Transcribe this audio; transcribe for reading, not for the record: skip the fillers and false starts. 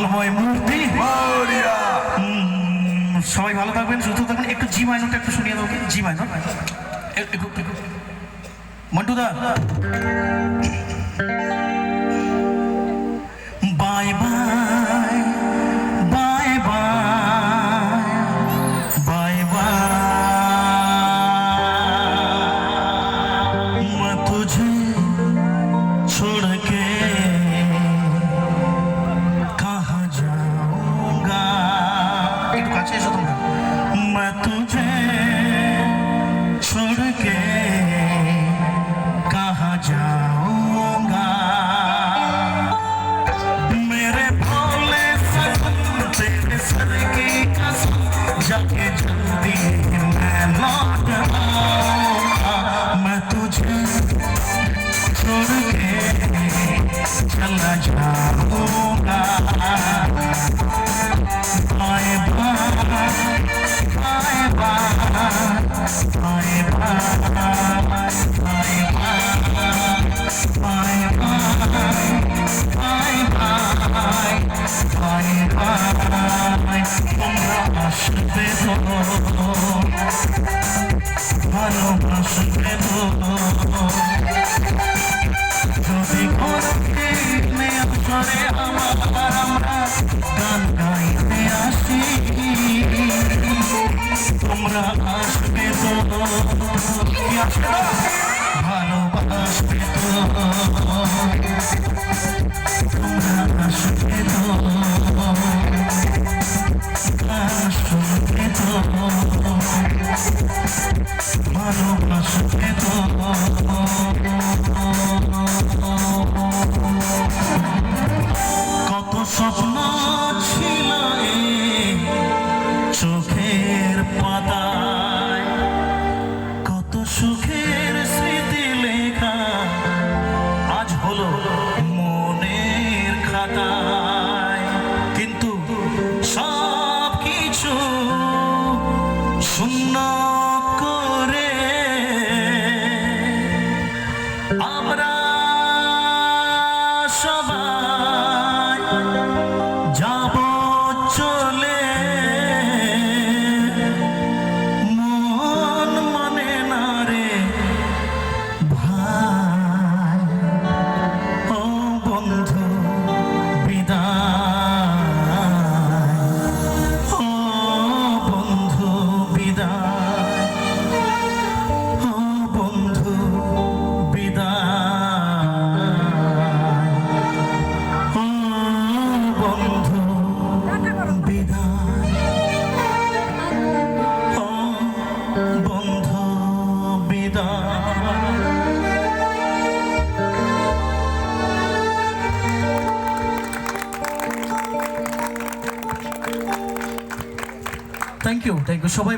মঙ্গলময় মূর্তি সবাই ভালো থাকবেন, সুস্থ থাকবেন। একটু জি মাইনরটা একটু শুনিয়ে দেবো, জি মাইনর মন্টুদা। Bye bye bye bye bye bye मैं तुझे छोड़ के कहाँ जाऊंगा। एक काছে এসো তোমরা। मैं तुझे छोड़ के कहाँ जाऊंगा। मेरे भोले सनम तेरे सर की कसम जाके जल्दी मैं लौट आऊंगा। मैं तुझे छोड़ के चला जाऊंगा। Bye bye bye bye bye bye তোমরা আসবে তো ভালোবাসবে তো যদি কোনদিনে আসরে আমরা গান গাইতে আসি তোমরা আসবে তো ভালোবাসবে তো তোমরা আসবে তো আসবে তো ভালোবাসবে তো। কত স্বপ্ন ছিল চোখের পাতায়, কত সুখের স্মৃতি লেখা আজ হলো মনের খাতায়। কিন্তু সব কিছু শূন্য করে আমরা সবাই যাব চলে। মন মানে না রে ভাই, ও বন্ধু বিদায়, ও বন্ধু বিদায়, ও বন্ধু বিদায়, ও বন্ধু বিদায়, ও বন্ধু বিদায়। থ্যাংক ইউ সবাই।